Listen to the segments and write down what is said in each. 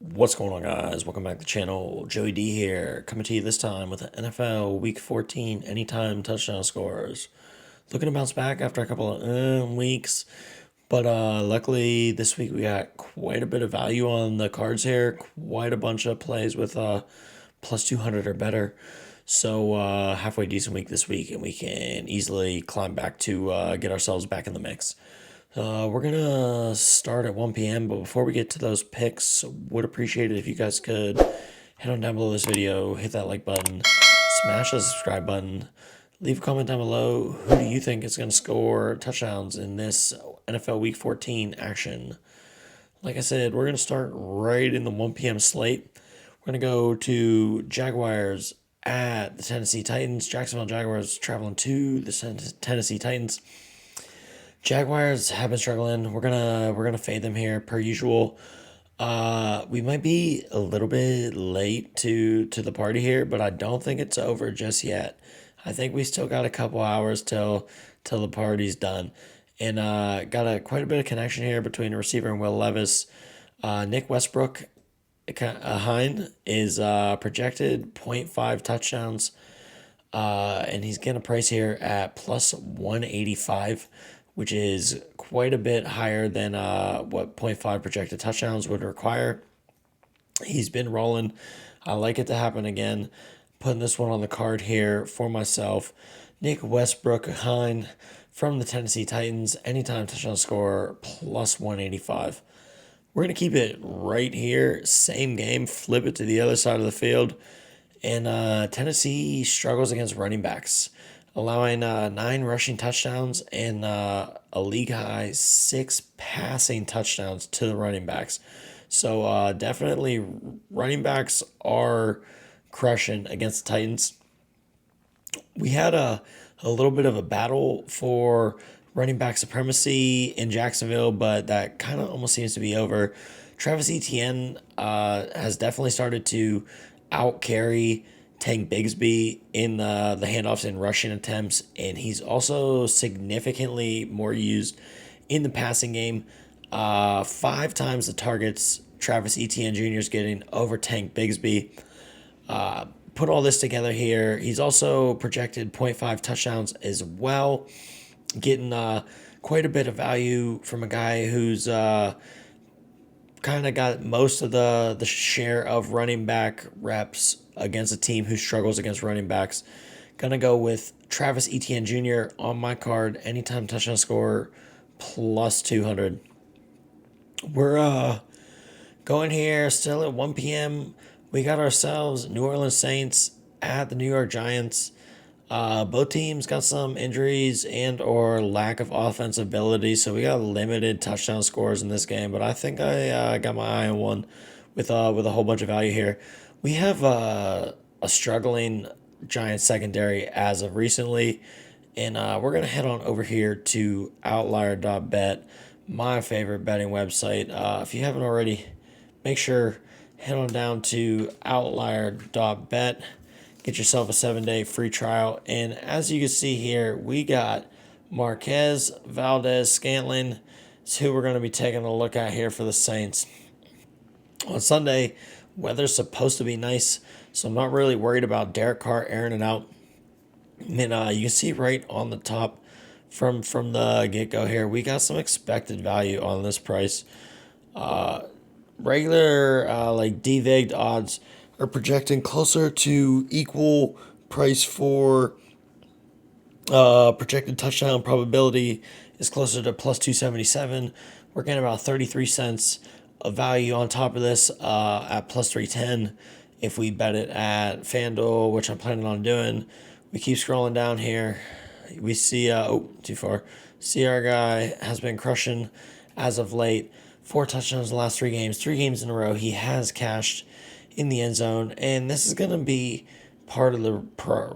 What's going on, guys? Welcome back to the channel. Joey D here, coming to you this time with the NFL Week 14 anytime touchdown scores. Looking to bounce back after a couple of weeks, but luckily this week we got quite a bit of value on the cards here. Quite a bunch of plays with plus 200 or better. So halfway decent week this week, and we can easily climb back to get ourselves back in the mix. We're gonna start at 1 p.m. But before we get to those picks, would appreciate it if you guys could head on down below this video, hit that like button, smash the subscribe button, leave a comment down below. Who do you think is gonna score touchdowns in this NFL Week 14 action? Like I said, we're gonna start right in the 1 p.m. slate. We're gonna go to Jaguars at the Tennessee Titans. Jacksonville Jaguars traveling to the Tennessee Titans. Jaguars have been struggling. We're gonna fade them here per usual. We might be a little bit late to the party here, but I don't think it's over just yet. I think we still got a couple hours till the party's done, and got quite a bit of connection here between the receiver and Will Levis. Nick Westbrook, Hein is projected 0.5 touchdowns, and he's getting a price here at plus 185, which is quite a bit higher than what point 0.5 projected touchdowns would require. He's been rolling. I like it to happen again. Putting this one on the card here for myself. Nick Westbrook Hein from the Tennessee Titans. Anytime touchdown score plus 185. We're going to keep it right here. Same game. Flip it to the other side of the field. And Tennessee struggles against running backs, allowing 9 rushing touchdowns and a league high 6 passing touchdowns to the running backs. So definitely running backs are crushing against the Titans. We had a little bit of a battle for running back supremacy in Jacksonville, but that kind of almost seems to be over. Travis Etienne has definitely started to out carry Tank Bigsby in the handoffs and rushing attempts, and he's also significantly more used in the passing game. 5 times the targets Travis Etienne Jr. is getting over Tank Bigsby. Put all this together here. He's also projected 0.5 touchdowns as well, getting quite a bit of value from a guy who's kind of got most of the share of running back reps against a team who struggles against running backs. Gonna go with Travis Etienne Jr. on my card. Anytime touchdown score plus 200. We're going here still at 1 p.m. We got ourselves New Orleans Saints at the New York Giants. Both teams got some injuries and or lack of offensive ability, so we got limited touchdown scores in this game. But I think I got my eye on one with a whole bunch of value here. We have a struggling Giants secondary as of recently, and we're gonna head on over here to Outlier.bet, my favorite betting website. If you haven't already, make sure head on down to Outlier.bet. Get yourself a 7-day free trial. And as you can see here, we got Marquez, Valdez, Scantling. It's who we're going to be taking a look at here for the Saints. On Sunday, weather's supposed to be nice, so I'm not really worried about Derek Carr airing it out. And you can see right on the top from the get-go here, we got some expected value on this price. Regular like DVIG'd odds are projecting closer to equal price for projected touchdown probability is closer to plus 277. We're getting about 33 cents of value on top of this at plus 310 if we bet it at FanDuel, which I'm planning on doing. We keep scrolling down here. We see, too far. See our guy has been crushing as of late. 4 touchdowns in the last 3 games. 3 games in a row. He has cashed in the end zone, and this is going to be part of the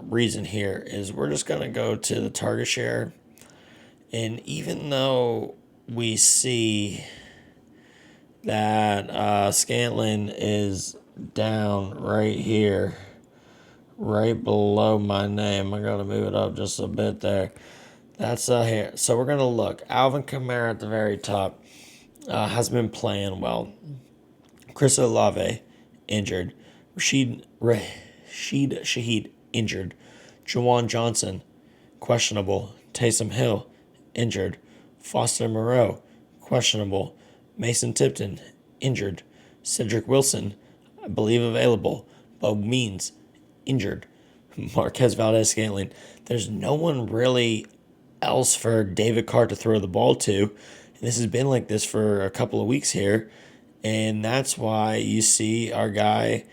reason here is we're just going to go to the target share, and even though we see that Scantlin is down right here, right below my name, I got to move it up just a bit there. That's here. So we're going to look. Alvin Kamara at the very top has been playing well. Chris Olave, injured. Rashid Shaheed, injured. Jawan Johnson, questionable. Taysom Hill, injured. Foster Moreau, questionable. Mason Tipton, injured. Cedric Wilson, I believe available. Bo Means, injured. Marquez Valdez-Scantling. There's no one really else for David Carr to throw the ball to. This has been like this for a couple of weeks here. And that's why you see our guy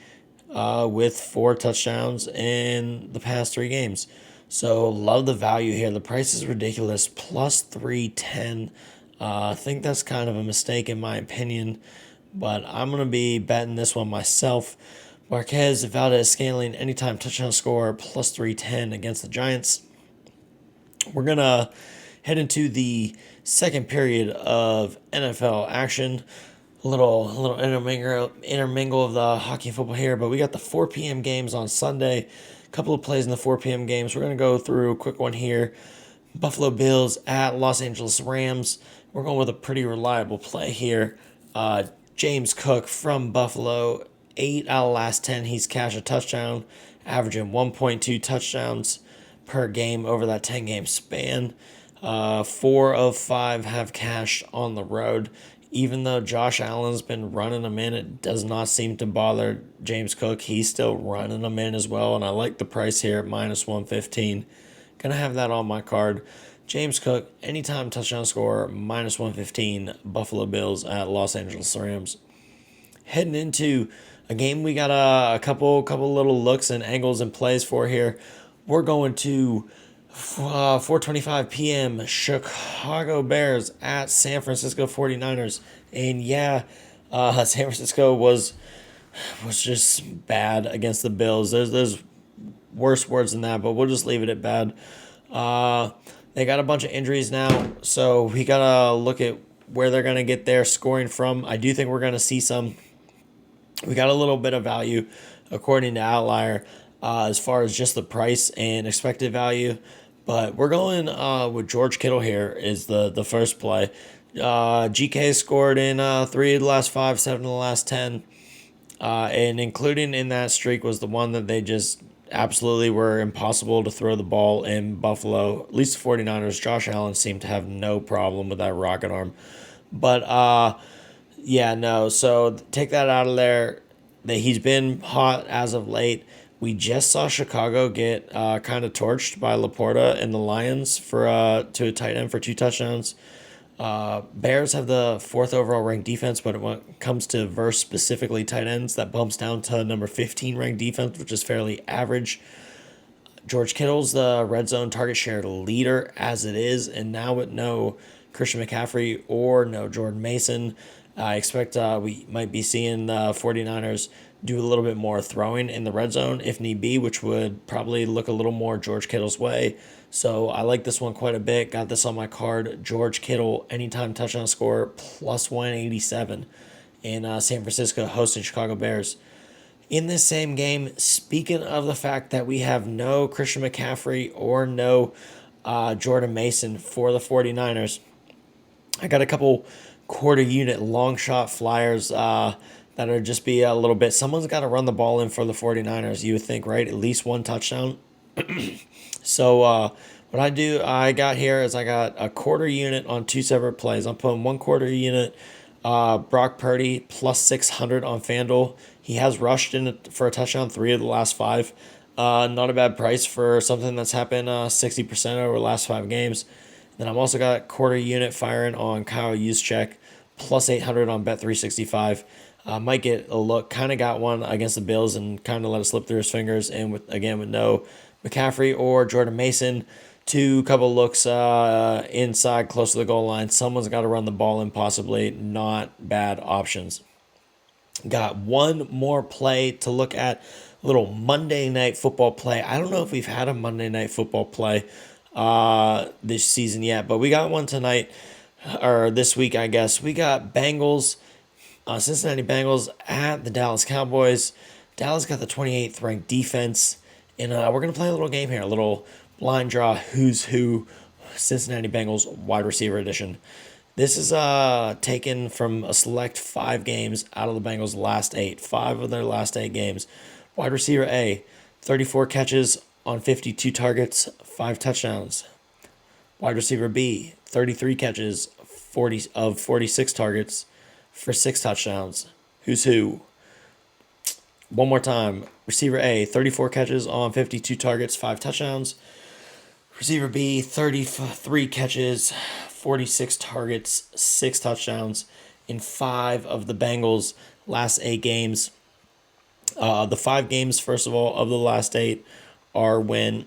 with 4 touchdowns in the past 3 games. So love the value here. The price is ridiculous. Plus 310. I think that's kind of a mistake in my opinion. But I'm going to be betting this one myself. Marquez Valdez-Scantling, anytime touchdown score, plus 310 against the Giants. We're going to head into the second period of NFL action. A little intermingle of the hockey and football here, but we got the 4 p.m. games on Sunday. A couple of plays in the 4 p.m. games. We're going to go through a quick one here. Buffalo Bills at Los Angeles Rams. We're going with a pretty reliable play here. James Cook from Buffalo, 8 out of last 10 he's cashed a touchdown, averaging 1.2 touchdowns per game over that 10-game span. 4 of 5 have cashed on the road. Even though Josh Allen's been running them in, it does not seem to bother James Cook. He's still running them in as well, and I like the price here at minus 115. Gonna have that on my card. James Cook, anytime touchdown score, minus 115, Buffalo Bills at Los Angeles Rams. Heading into a game we got a couple little looks and angles and plays for here. We're going to 4:25 p.m. Chicago Bears at San Francisco 49ers. And yeah, San Francisco was just bad against the Bills. There's worse words than that, but we'll just leave it at bad. They got a bunch of injuries now, so we got to look at where they're going to get their scoring from. I do think we're going to see some. We got a little bit of value according to Outlier as far as just the price and expected value. But we're going with George Kittle here is the first play. GK scored in 3 of the last 5, 7 of the last 10. And including in that streak was the one that they just absolutely were impossible to throw the ball in Buffalo. At least the 49ers. Josh Allen seemed to have no problem with that rocket arm. But, yeah, no. So take that out of there. He's been hot as of late. We just saw Chicago get kind of torched by Laporta and the Lions to a tight end for 2 touchdowns. Bears have the 4th overall ranked defense, but when it comes to verse specifically tight ends, that bumps down to number 15 ranked defense, which is fairly average. George Kittle's the red zone target share leader as it is, and now with no Christian McCaffrey or no Jordan Mason, I expect we might be seeing the 49ers do a little bit more throwing in the red zone if need be, which would probably look a little more George Kittle's way. So I like this one quite a bit. Got this on my card. George Kittle, anytime touchdown score, plus 187 in San Francisco hosting Chicago Bears. In this same game, speaking of the fact that we have no Christian McCaffrey or no Jordan Mason for the 49ers, I got a couple quarter unit long shot flyers that are just be a little bit. Someone's got to run the ball in for the 49ers, you would think, right? At least 1 touchdown. So what I got here is I got a quarter unit on 2 separate plays. I'm putting 1 quarter unit Brock Purdy plus 600 on FanDuel. He has rushed in for a touchdown 3 of the last 5. Not a bad price for something that's happened 60% over the last 5 games. Then I've also got quarter unit firing on Kyle Juszczyk plus 800 on Bet365. Might get a look. Kind of got one against the Bills and kind of let it slip through his fingers. And with no McCaffrey or Jordan Mason, 2 couple looks inside close to the goal line. Someone's got to run the ball in possibly. Not bad options. Got one more play to look at. A little Monday Night Football play. I don't know if we've had a Monday Night Football play this season yet, but we got one tonight, or this week, I guess. We got Bengals, Cincinnati Bengals at the Dallas Cowboys. Dallas got the 28th ranked defense, and we're going to play a little game here, a little blind draw who's who Cincinnati Bengals wide receiver edition. This is taken from a select 5 games out of the Bengals' last 8. 5 of their last 8 games. Wide receiver A, 34 catches on 52 targets, 5 touchdowns. Wide receiver B, 33 catches, 46 targets for 6 touchdowns. Who's who? One more time. Receiver A, 34 catches on 52 targets, 5 touchdowns. Receiver B, 33 catches, 46 targets, 6 touchdowns in 5 of the Bengals' last 8 games. The 5 games, first of all, of the last 8 are when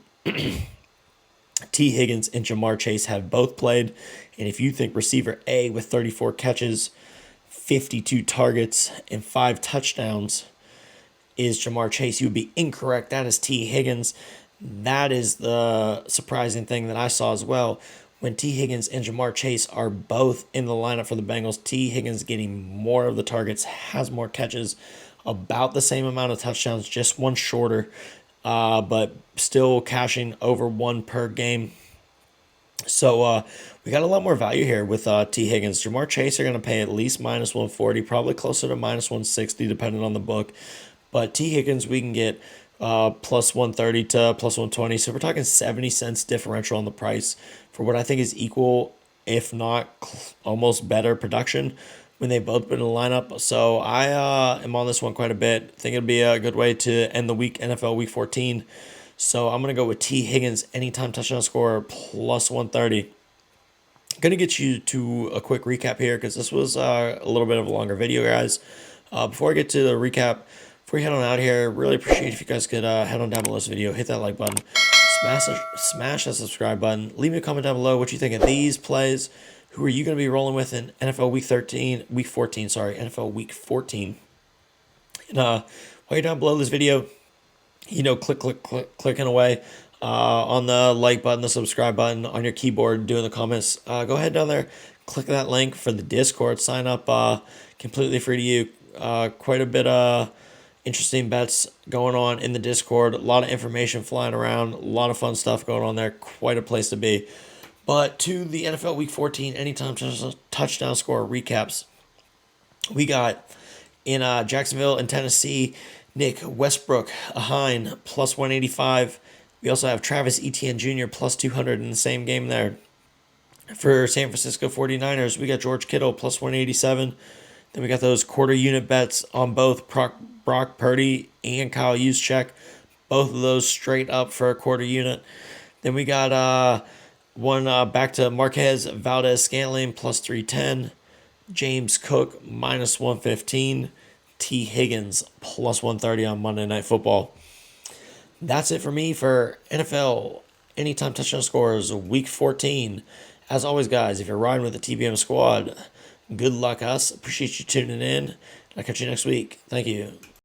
T. Higgins and Jamar Chase have both played. And if you think receiver A with 34 catches, 52 targets, and 5 touchdowns is Jamar Chase, you would be incorrect. That is T. Higgins. That is the surprising thing that I saw as well. When T. Higgins and Jamar Chase are both in the lineup for the Bengals, T. Higgins getting more of the targets, has more catches, about the same amount of touchdowns, just one shorter, but still cashing over 1 per game. So we got a lot more value here with T. Higgins. Jamar Chase are going to pay at least minus 140, probably closer to minus 160, depending on the book. But T. Higgins, we can get plus 130 to plus 120. So we're talking 70 cents differential on the price for what I think is equal, if not almost better production when they've both been in the lineup. So I am on this one quite a bit. I think it'll be a good way to end the week, NFL Week 14. So I'm going to go with T. Higgins, anytime touchdown score, plus 130. Going to get you to a quick recap here because this was a little bit of a longer video, guys. Before I get to the recap, before you head on out here, really appreciate if you guys could head on down below this video, hit that like button, smash that subscribe button, leave me a comment down below what you think of these plays. Who are you going to be rolling with in NFL Week 14, NFL Week 14. And while you're down below this video, clicking away on the like button, the subscribe button on your keyboard, doing the comments. Go ahead down there, click that link for the Discord, sign up, completely free to you. Quite a bit of interesting bets going on in the Discord, a lot of information flying around, a lot of fun stuff going on there, quite a place to be. But to the NFL Week 14 anytime touchdown score recaps, we got in Jacksonville and Tennessee, Nick Westbrook, a Hine, plus 185. We also have Travis Etienne Jr., plus 200 in the same game there. For San Francisco 49ers, we got George Kittle, plus 187. Then we got those quarter unit bets on both Brock Purdy and Kyle Juszczyk. Both of those straight up for a quarter unit. Then we got one back to Marquez Valdez-Scantling, plus 310. James Cook, minus 115. T. Higgins, plus 130 on Monday Night Football. That's it for me for NFL Anytime Touchdown Scores Week 14. As always, guys, if you're riding with the TBM squad, good luck us. Appreciate you tuning in. I'll catch you next week. Thank you.